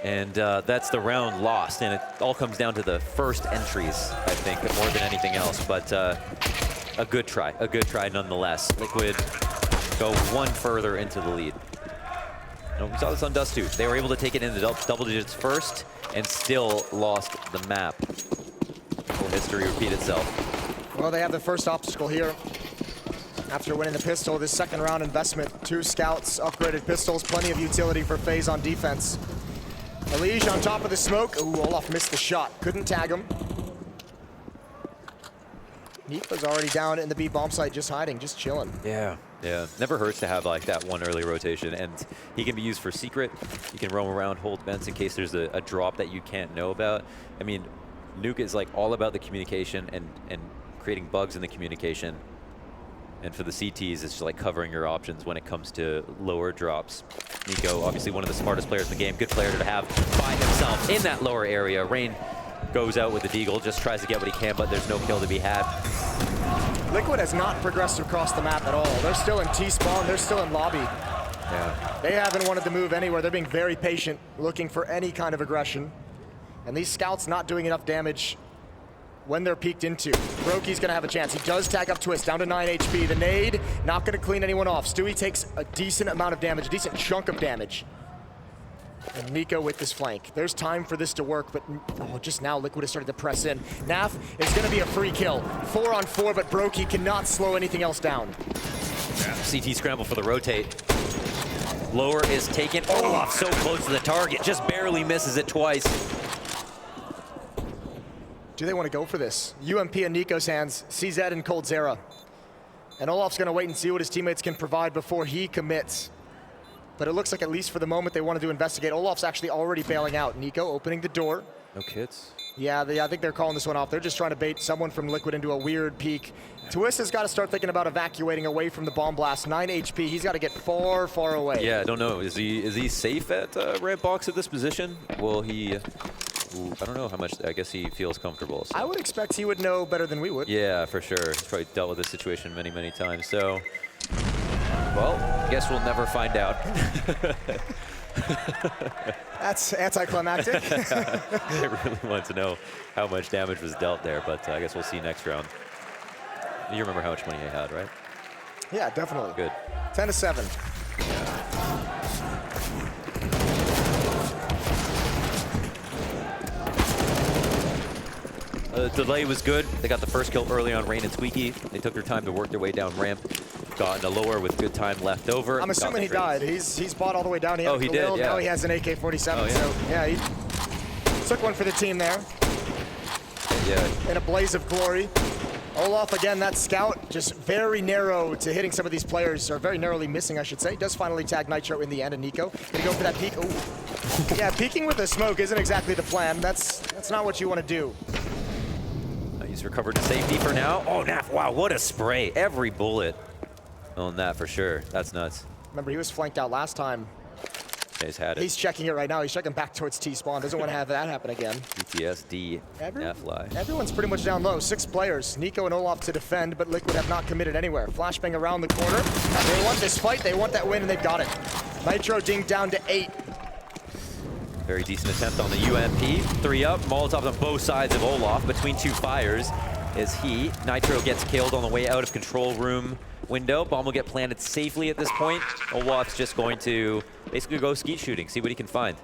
And that's the round lost, and it all comes down to the first entries, I think, more than anything else. But a good try nonetheless. Liquid go 1 further into the lead. We saw this on Dust 2. They were able to take it into double digits first and still lost the map. Will history repeat itself? Well, they have the first obstacle here. After winning the pistol, this second round investment, 2 scouts, upgraded pistols, plenty of utility for FaZe on defense. Elige on top of the smoke. Ooh, Olaf missed the shot. Couldn't tag him. Nico's already down in the B bomb site, just hiding, just chilling. Yeah. Never hurts to have like that 1 early rotation, and he can be used for secret. You can roam around, hold vents in case there's a drop that you can't know about. I mean, Nuke is like all about the communication and creating bugs in the communication. And for the CTs, it's just like covering your options when it comes to lower drops. Nico, obviously one of the smartest players in the game, good player to have by himself in that lower area. Rain goes out with the deagle, just tries to get what he can, but there's no kill to be had. Liquid has not progressed across the map at all. They're still in T-spawn, they're still in lobby. Yeah. They haven't wanted to move anywhere. They're being very patient, looking for any kind of aggression. And these scouts not doing enough damage when they're peeked into. Broky's gonna have a chance. He does tag up Twist, down to 9 HP. The nade, not gonna clean anyone off. Stewie takes a decent amount of damage, a decent chunk of damage. And Nico with this flank. There's time for this to work, but just now Liquid has started to press in. NAF is gonna be a free kill. 4 on 4, but Broky cannot slow anything else down. CT scramble for the rotate. Lower is taken. Olaf so close to the target, just barely misses it twice. Do they want to go for this? UMP in Nico's hands, CZ and coldzera. And Olaf's gonna wait and see what his teammates can provide before he commits. But it looks like at least for the moment they wanted to investigate. Olaf's actually already bailing out. Nico opening the door. No kits? Yeah, I think they're calling this one off. They're just trying to bait someone from Liquid into a weird peek. Twist has got to start thinking about evacuating away from the bomb blast. 9 HP, he's got to get far, far away. Yeah, I don't know. Is he safe at red box at this position? Will he? I don't know how much. I guess he feels comfortable. So. I would expect he would know better than we would. Yeah, for sure. He's probably dealt with this situation many, many times. So, well, I guess we'll never find out. That's anticlimactic. I really want to know how much damage was dealt there, but I guess we'll see next round. You remember how much money I had, right? Yeah, definitely. Good. 10-7. The delay was good. They got the first kill early on Rain and Squeaky. They took their time to work their way down ramp. Got into lower with good time left over. I'm assuming he died. He's bought all the way down. He had he Galil. did, yeah. Now he has an AK-47. Oh, yeah. So, yeah, he took one for the team there. Yeah. In a blaze of glory. Olaf, again, that scout, just very narrow to hitting some of these players, or very narrowly missing, I should say. Does finally tag Nitro in the end, and Nico. Gonna go for that peek. Ooh. Yeah, peeking with the smoke isn't exactly the plan. That's not what you want to do. He's recovered to safety for now. Oh, Naf, wow, what a spray. Every bullet on that for sure. That's nuts. Remember, he was flanked out last time. Yeah, he's had it. He's checking it right now. He's checking back towards T-spawn. Doesn't want to have that happen again. PTSD, Nafly. Everyone's pretty much down low. 6 players. Nico and Olaf to defend, but Liquid have not committed anywhere. Flashbang around the corner. They want this fight. They want that win, and they've got it. Nitro dinged down to 8. Very decent attempt on the UMP. 3 up. Molotovs on both sides of Olaf between 2 fires is he. Nitro gets killed on the way out of control room window. Bomb will get planted safely at this point. Olaf's just going to basically go skeet shooting, see what he can find.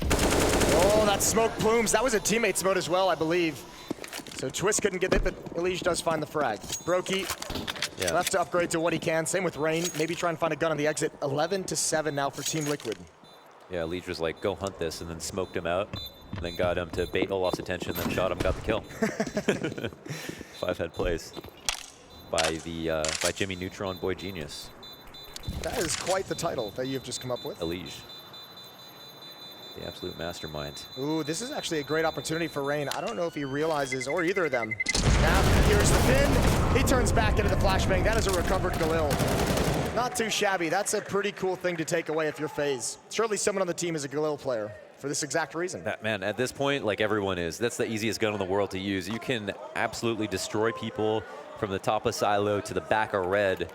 Oh, that smoke plumes. That was a teammate's mode as well, I believe. So Twist couldn't get it, but Elige does find the frag. Brokey left to upgrade to what he can. Same with Rain. Maybe try and find a gun on the exit. 11-7 now for Team Liquid. Yeah, Elige was like, go hunt this, and then smoked him out. And then got him to bait Olaf's attention, then shot him, got the kill. 5-head plays by Jimmy Neutron Boy Genius. That is quite the title that you've just come up with. Elige. The absolute mastermind. Ooh, this is actually a great opportunity for Rain. I don't know if he realizes, or either of them. Now, here's the pin. He turns back into the flashbang. That is a recovered Galil. Not too shabby. That's a pretty cool thing to take away if you're Faze. Surely someone on the team is a Galil player for this exact reason. Man, at this point, like everyone is, that's the easiest gun in the world to use. You can absolutely destroy people from the top of silo to the back of red.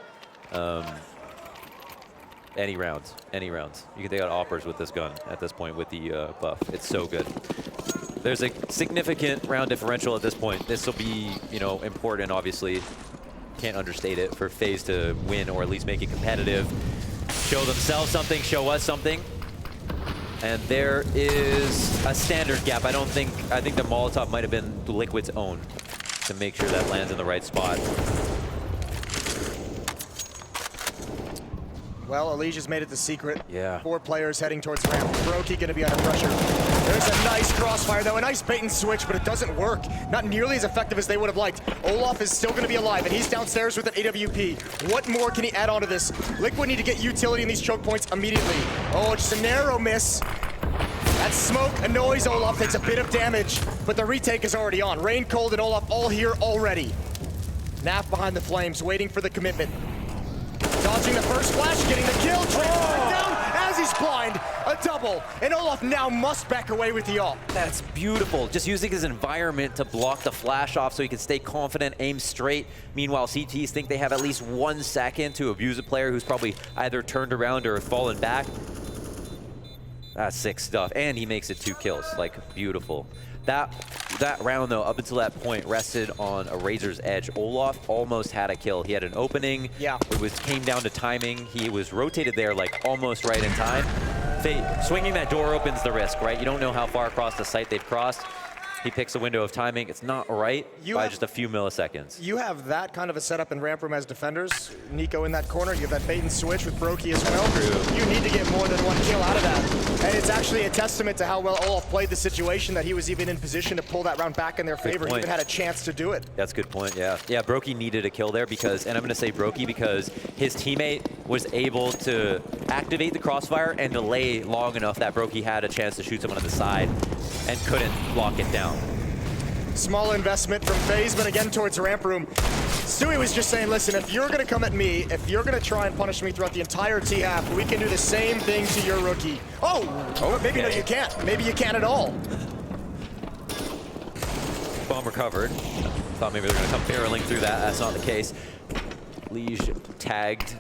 Any rounds. You can take out oppers with this gun at this point with the buff. It's so good. There's a significant round differential at this point. This will be, you know, important, obviously. Can't understate it for FaZe to win or at least make it competitive. Show themselves something, show us something. And there is a standard gap. I think the Molotov might have been Liquid's own to make sure that lands in the right spot. Well, Elige has made it the secret. Yeah. 4 players heading towards ramp. Brokey gonna be under pressure. There's a nice crossfire though, a nice bait and switch, but it doesn't work. Not nearly as effective as they would have liked. Olaf is still gonna be alive, and he's downstairs with an AWP. What more can he add onto this? Liquid need to get utility in these choke points immediately. Oh, just a narrow miss. That smoke annoys Olaf, takes a bit of damage, but the retake is already on. Rain, Cold, and Olaf all here already. Naf behind the flames, waiting for the commitment. Dodging the first flash, getting the kill, transferring down as he's blind. A double, and Olaf now must back away with the ult. That's beautiful. Just using his environment to block the flash off so he can stay confident, aim straight. Meanwhile, CTs think they have at least 1 second to abuse a player who's probably either turned around or fallen back. That's sick stuff, and he makes it 2 kills. Like, beautiful. That round, though, up until that point, rested on a razor's edge. Olaf almost had a kill. He had an opening. Yeah. It came down to timing. He was rotated there, like, almost right in time. Swinging that door opens the risk, right? You don't know how far across the site they've crossed. He picks a window of timing. It's not right by just a few milliseconds. You have that kind of a setup in ramp room as defenders. Nico in that corner. You have that bait and switch with Brokey as well. True. You need to get more than 1 kill out of that. And it's actually a testament to how well Olaf played the situation that he was even in position to pull that round back in their favor. He even had a chance to do it. That's a good point, yeah. Yeah, Brokey needed a kill there because, and I'm going to say Brokey because his teammate was able to activate the crossfire and delay long enough that Brokey had a chance to shoot someone on the side and couldn't lock it down. Small investment from FaZe, but again towards ramp room. Stewie was just saying, listen, if you're going to come at me, if you're going to try and punish me throughout the entire T-half, we can do the same thing to your rookie. Oh, maybe no, you can't. Maybe you can't at all. Bomb recovered. Thought maybe they're going to come barreling through that. That's not the case. Lige tagged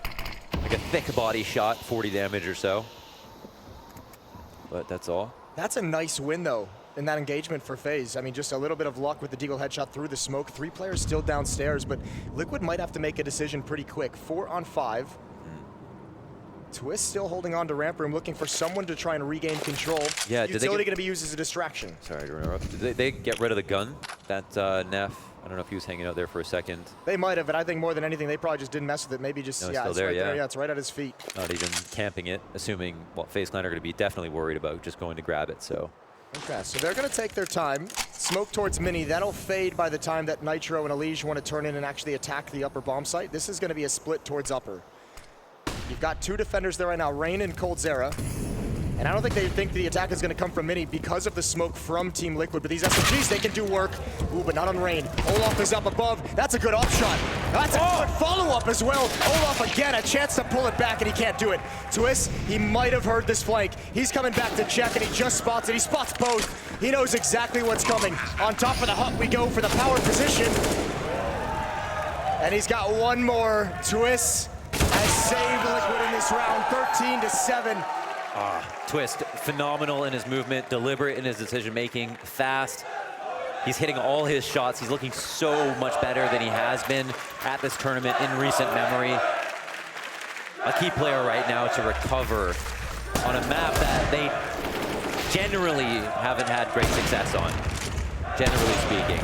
like a thick body shot, 40 damage or so. But that's all. That's a nice win, though, in that engagement for FaZe. I mean, just a little bit of luck with the deagle headshot through the smoke. 3 players still downstairs, but Liquid might have to make a decision pretty quick. 4 on 5. Twist still holding on to ramp room, looking for someone to try and regain control. Yeah, utility going to be used as a distraction. Sorry to interrupt. Did they get rid of the gun? That Neff, I don't know if he was hanging out there for a second. They might have, but I think more than anything, they probably just didn't mess with it. Maybe just, No, yeah, still it's there, right yeah. there. Yeah, it's right at his feet. Not even camping it, assuming, well, FaZe Clan are going to be definitely worried about just going to grab it, so. Okay, so they're going to take their time. Smoke towards Mini. That'll fade by the time that Nitro and Elige want to turn in and actually attack the upper bomb site. This is going to be a split towards upper. You've got 2 defenders there right now, Rain and coldzera. And I don't think they think the attack is going to come from Mini because of the smoke from Team Liquid. But these SMGs, they can do work. Ooh, but not on Rain. Olaf is up above. That's a good up shot. That's a good follow-up as well. Olaf again, a chance to pull it back, and he can't do it. Twist, he might have heard this flank. He's coming back to check, and he just spots it. He spots both. He knows exactly what's coming. On top of the hut, we go for the power position. And he's got one more. Twist has saved Liquid in this round, 13-7. Twist, phenomenal in his movement, deliberate in his decision-making, fast. He's hitting all his shots. He's looking so much better than he has been at this tournament in recent memory. A key player right now to recover on a map that they generally haven't had great success on, generally speaking.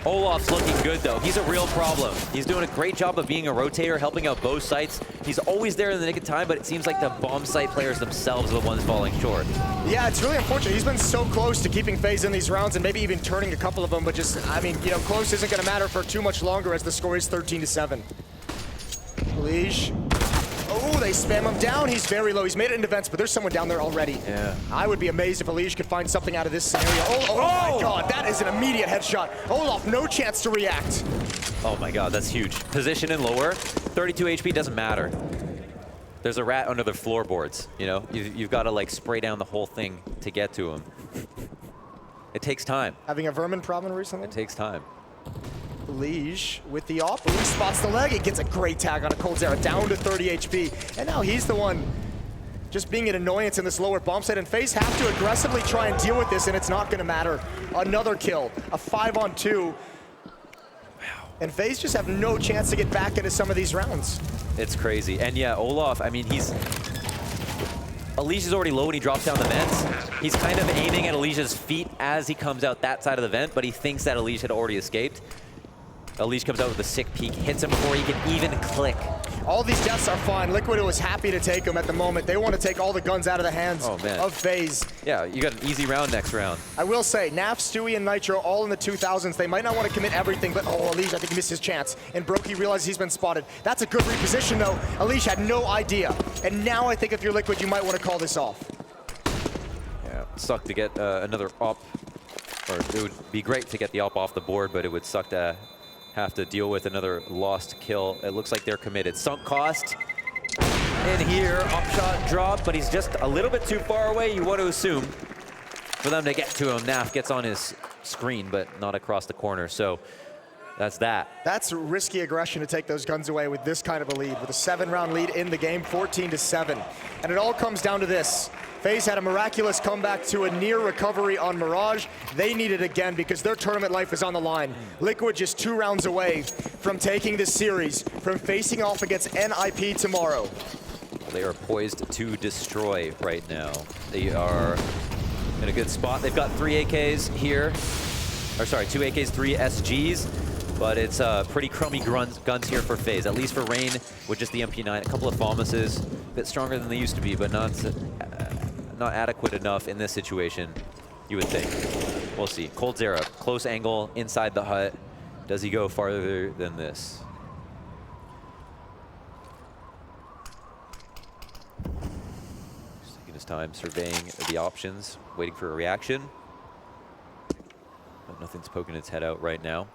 Olaf's looking good, though. He's a real problem. He's doing a great job of being a rotator, helping out both sites. He's always there in the nick of time, but it seems like the bomb site players themselves are the ones falling short. Yeah, it's really unfortunate. He's been so close to keeping FaZe in these rounds and maybe even turning a couple of them, but just, I mean, you know, close isn't going to matter for too much longer as the score is 13-7. Elige. Oh, they spam him down. He's very low. He's made it into vents, but there's someone down there already. Yeah. I would be amazed if Elige could find something out of this scenario. Oh my God, that is an immediate headshot. Olaf, no chance to react. Oh my God, that's huge. Position and lower, 32 HP doesn't matter. There's a rat under the floorboards, you know? You've got to like spray down the whole thing to get to him. It takes time. Having a vermin problem recently? It takes time. Elige with the op. Elige spots the leg. He gets a great tag on a coldzera, down to 30 HP. And now he's the one just being an annoyance in this lower bomb site. And FaZe have to aggressively try and deal with this, and it's not going to matter. Another kill, a 5-on-2. Wow. And FaZe just have no chance to get back into some of these rounds. It's crazy. And yeah, Olaf, I mean, Elige is already low when he drops down the vents. He's kind of aiming at Elige's feet as he comes out that side of the vent, but he thinks that Elige had already escaped. Elige comes out with a sick peek, hits him before he can even click. All these deaths are fine. Liquid was happy to take them at the moment. They want to take all the guns out of the hands of FaZe. Yeah, you got an easy round next round. I will say, Naf, Stewie, and Nitro all in the 2000s. They might not want to commit everything, but Elige, I think he missed his chance. And Brokey realizes he's been spotted. That's a good reposition, though. Elige had no idea. And now I think if you're Liquid, you might want to call this off. Yeah, suck to get another op. Or it would be great to get the op off the board, but it would suck to have to deal with another lost kill. It looks like they're committed. Sunk cost in here, up shot drop, but he's just a little bit too far away, you want to assume, for them to get to him. Naf gets on his screen, but not across the corner, so that's that. That's risky aggression to take those guns away with this kind of a lead, with a 7-round lead in the game, 14-7. And it all comes down to this. FaZe had a miraculous comeback to a near recovery on Mirage. They need it again because their tournament life is on the line. Liquid just 2 rounds away from taking this series, from facing off against NIP tomorrow. They are poised to destroy right now. They are in a good spot. They've got 3 AKs here. Or sorry, 2 AKs, 3 SGs. But it's pretty crummy guns here for FaZe, at least for Rain with just the MP9. A couple of FAMASes, a bit stronger than they used to be, but not adequate enough in this situation, you would think. We'll see. coldzera, close angle inside the hut. Does he go farther than this? Just taking his time, surveying the options, waiting for a reaction. But nothing's poking its head out right now.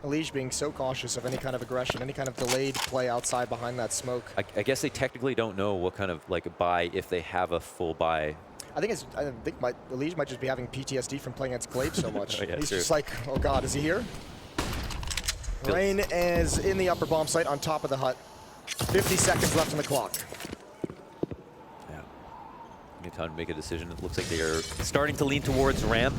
Elige being so cautious of any kind of aggression, any kind of delayed play outside behind that smoke. I guess they technically don't know what kind of like buy, if they have a full buy. I think Elige might just be having PTSD from playing against Glaive so much. Oh, yeah, he's true. just like, oh God, is he here? Rain is in the upper bomb site on top of the hut. 50 seconds left on the clock. Yeah. Need time to make a decision. It looks like they are starting to lean towards ramp.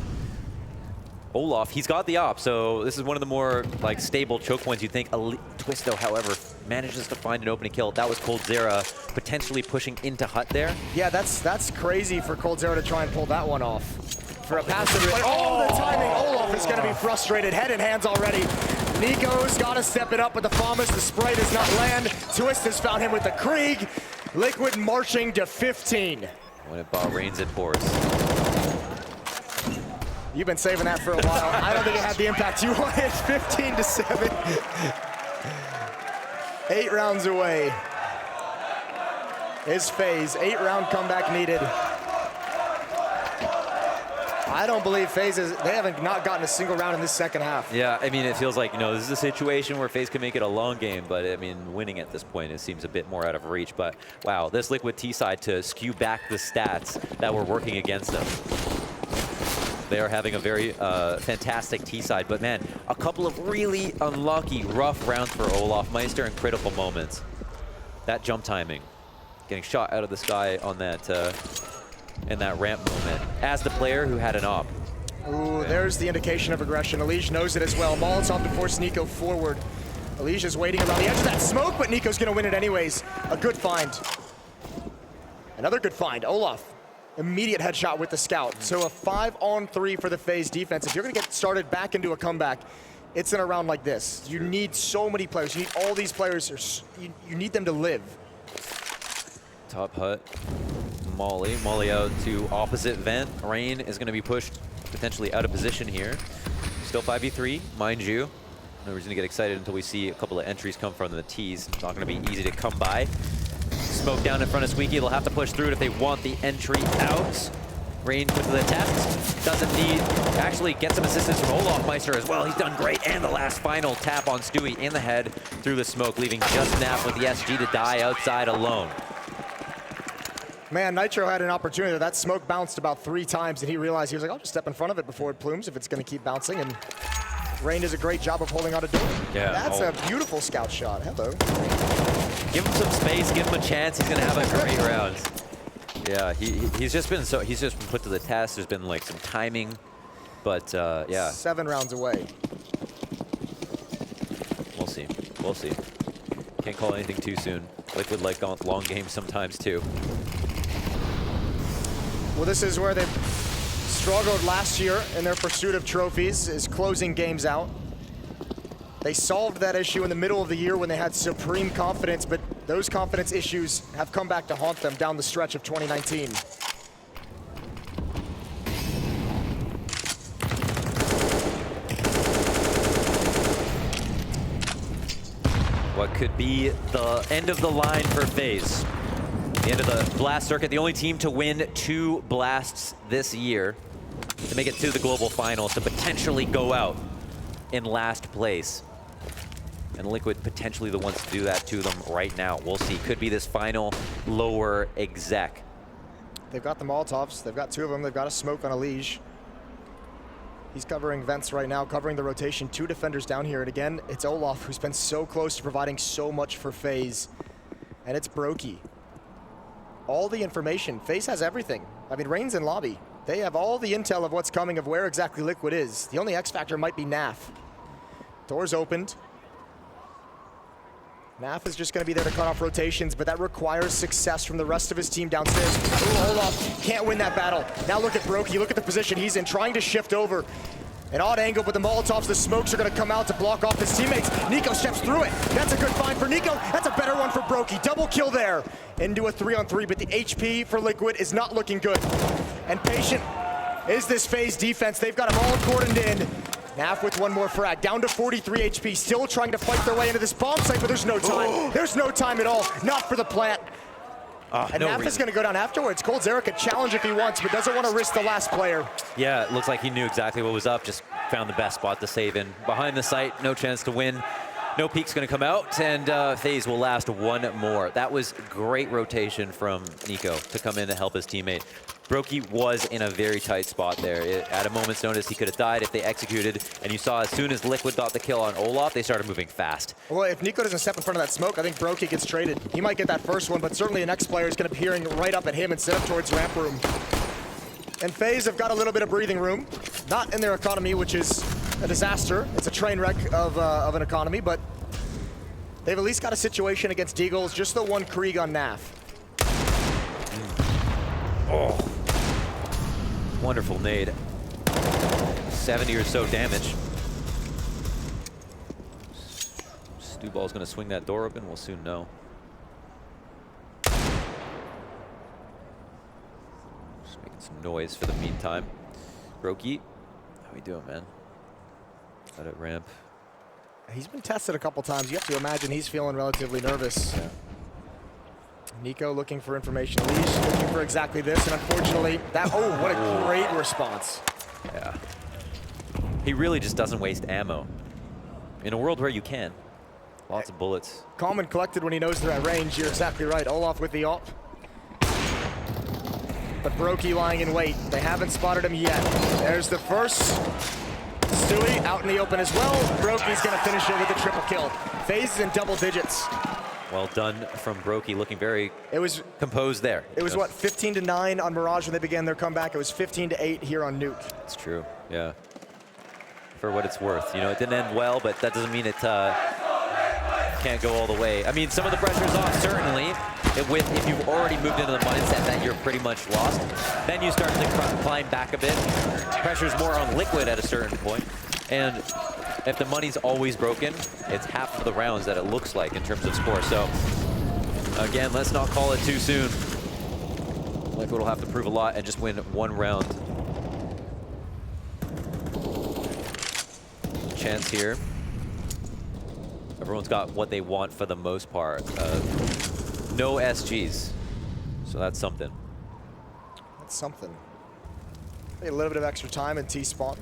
Olaf, he's got the op, so this is one of the more like stable choke points you'd think. Twisto, however, manages to find an opening kill. That was coldzera potentially pushing into Hut there. Yeah, that's crazy for coldzera to try and pull that one off. For a passive, oh, the timing. Olaf is going to be frustrated. Head and hands already. Nico's got to step it up with the FAMAS. The spray does not land. Twist has found him with the Krieg. Liquid marching to 15. When it Bahrain's it pours. You've been saving that for a while. I don't think it had the impact you wanted. 15-7. 8 rounds away is FaZe. 8-round comeback needed. I don't believe FaZe they haven't not gotten a single round in this second half. Yeah, I mean, it feels like, this is a situation where FaZe can make it a long game, but I mean, winning at this point, it seems a bit more out of reach. But wow, this Liquid T side to skew back the stats that were working against them. They are having a very fantastic T side, but man, a couple of really unlucky, rough rounds for Olaf Meister in critical moments. That jump timing, getting shot out of the sky on that in that ramp moment as the player who had an op. Ooh, there's the indication of aggression. Elige knows it as well. Molotov to force Nico forward. Elige is waiting around the edge of that smoke, but Nico's gonna win it anyways. A good find. Another good find. Olaf, immediate headshot with the scout. So a 5-on-3 for the FaZe defense. If you're gonna get started back into a comeback, it's in a round like this. You need so many players. You need all these players. You need them to live. Top Hut. Molly out to opposite vent. Rain is going to be pushed potentially out of position here. Still 5v3, mind you. No reason to get excited until we see a couple of entries come from the T's. It's not going to be easy to come by. Smoke down in front of Squeaky. They'll have to push through it if they want the entry out. Rain puts the test. Doesn't need, actually get some assistance from Olaf Meister as well. He's done great. And the last final tap on Stewie in the head through the smoke, leaving just Naf with the SG to die outside alone. Man, Nitro had an opportunity. That smoke bounced about 3 times, and he realized, he was like, I'll just step in front of it before it plumes if it's going to keep bouncing. And Rain does a great job of holding on a door. Yeah, that's a beautiful scout shot. Hello. Give him some space, give him a chance. He's going to have a great round. Yeah, he's just been put to the test. There's been like some timing, but yeah. 7 rounds away. We'll see. We'll see. Can't call anything too soon. Liquid like long games sometimes too. Well, this is where they've struggled last year in their pursuit of trophies, is closing games out. They solved that issue in the middle of the year when they had supreme confidence, but those confidence issues have come back to haunt them down the stretch of 2019. What could be the end of the line for FaZe? The end of the blast circuit, the only team to win 2 blasts this year to make it to the global finals, to potentially go out in last place. And Liquid potentially the ones to do that to them right now. We'll see. Could be this final lower exec. They've got the Molotovs. They've got 2 of them. They've got a smoke on Elige. He's covering vents right now, covering the rotation. 2 defenders down here. And again, it's Olaf, who's been so close to providing so much for FaZe. And it's Brokey. All the information. FaZe has everything. I mean, Rain's in lobby. They have all the intel of what's coming, of where exactly Liquid is. The only X factor might be Naf. Doors opened. Naf is just going to be there to cut off rotations, but that requires success from the rest of his team downstairs. Ooh, Olaf can't win that battle. Now look at Brokey. Look at the position he's in, trying to shift over. An odd angle, but the Molotovs, the smokes are going to come out to block off his teammates. Nico steps through it. That's a good find for Nico. That's a better one for Brokey. Double kill there. Into a 3-on-3, but the HP for Liquid is not looking good. And patient is this FaZe defense. They've got them all cordoned in. Naf with 1 more frag, down to 43 HP, still trying to fight their way into this bomb site, but there's no time. There's no time at all, not for the plant. And Naf is going to go down afterwards. coldzera could challenge if he wants, but doesn't want to risk the last player. Yeah, it looks like he knew exactly what was up, just found the best spot to save in. Behind the site, no chance to win. No peek's going to come out, and FaZe will last one more. That was great rotation from Nico to come in to help his teammate. Brokey was in a very tight spot there. At a moment's notice, he could have died if they executed, and you saw as soon as Liquid got the kill on Olaf, they started moving fast. Well, if Nico doesn't step in front of that smoke, I think Brokey gets traded. He might get that first one, but certainly the next player is going to be peering right up at him instead of towards ramp room. And FaZe have got a little bit of breathing room. Not in their economy, which is a disaster. It's a train wreck of an economy, but they've at least got a situation against Deagles, just the one Krieg on NAV. Oh. Wonderful nade. 70 or so damage. Stewball's gonna swing that door open, we'll soon know. Just making some noise for the meantime. Brokey, how we doing, man? Out at ramp. He's been tested a couple times. You have to imagine he's feeling relatively nervous. Yeah. Nico looking for information. Leash looking for exactly this, and unfortunately, that, oh, what a great response. Yeah. He really just doesn't waste ammo. In a world where you can. Lots of bullets. Calm and collected when he knows they're at range. You're exactly right. Olaf with the op. But Brokey lying in wait. They haven't spotted him yet. There's the first. Stewie out in the open as well. Brokey's gonna finish it with a triple kill. FaZe is in double digits. Well done from Brokey, looking very composed there. It was what, 15-9 on Mirage when they began their comeback. It was 15-8 here on Nuke. It's true, yeah. For what it's worth. You know, it didn't end well, but that doesn't mean it can't go all the way. I mean, some of the pressure's off, certainly. If you've already moved into the mindset that you're pretty much lost, then you start to climb back a bit. Pressure's more on Liquid at a certain point. And if the money's always broken, it's half of the rounds that it looks like in terms of score. So, again, let's not call it too soon. Liquid will have to prove a lot and just win one round. Chance here. Everyone's got what they want for the most part. No SGs, so that's something. That's something. A little bit of extra time in T-spot.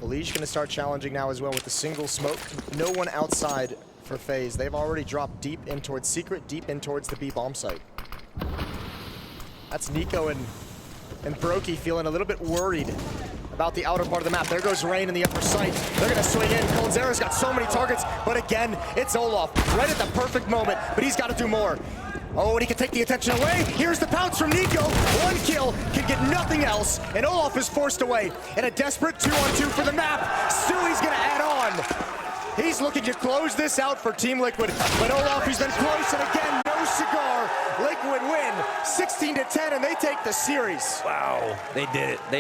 Elish gonna start challenging now as well with the single smoke. No one outside for FaZe. They've already dropped deep in towards Secret, deep in towards the B bomb site. That's Nico and Brokey feeling a little bit worried about the outer part of the map. There goes Rain in the upper site. They're gonna swing in. Coldzera's got so many targets, but again, it's Olaf right at the perfect moment, but he's gotta do more. Oh, and he can take the attention away. Here's the pounce from Nico. One kill, can get nothing else, and Olaf is forced away. In a desperate 2-on-2 for the map, Stewie's gonna add on. He's looking to close this out for Team Liquid, but Olaf, he's been close, and again, no cigar. Liquid win 16-10, and they take the series. Wow, they did it.